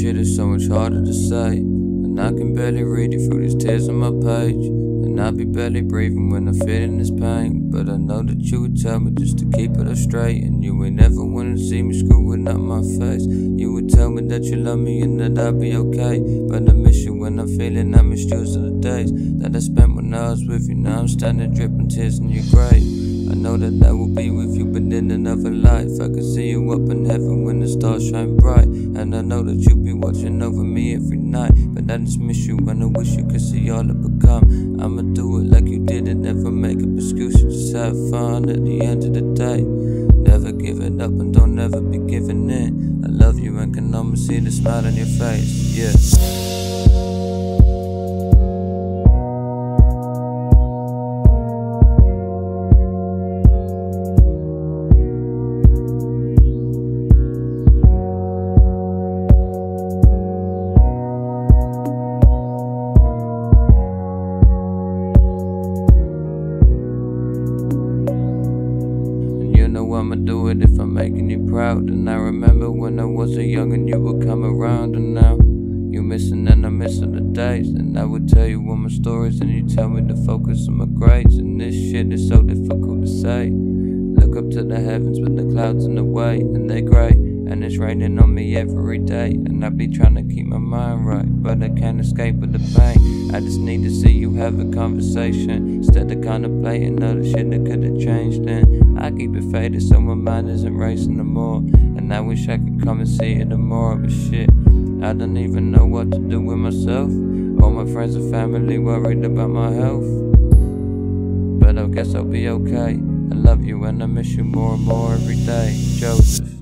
shit is so much harder to say, and I can barely read it through these tears on my page. And I be barely breathing when I'm feeling this pain, but I know that you would tell me just to keep it up straight. And you ain't never wanna see me screwing up my face. You would tell me that you love me and that I'll be okay, but I miss you when I'm feeling I miss you of the days that I spent when I was with you. Now I'm standing dripping tears in your grave. I know that I will be with you, but in another life I can see you up in heaven when the stars shine bright. And I know that you'll be watching over me every night, but I just miss you and I wish you could see all I've become. I'ma do it like you did and never make up excuses, just have fun at the end of the day. Never giving up and don't ever be giving in. I love you and can almost see the smile on your face, yeah. I'ma do it if I'm making you proud. And I remember when I was a young and you would come around, and now you missing and I'm missing the days. And I would tell you all my stories and you tell me to focus on my grades. And this shit is so difficult to say. Look up to the heavens with the clouds in the way, and they're grey, and it's raining on me every day. And I be trying to keep my mind right, but I can't escape with the pain. I just need to see you have a conversation instead of contemplating all the shit that could've changed. And I keep it faded so my mind isn't racing no more. And I wish I could come and see it tomorrow, but shit, I don't even know what to do with myself. All my friends and family worried about my health, but I guess I'll be okay. I love you and I miss you more and more every day. Joseph.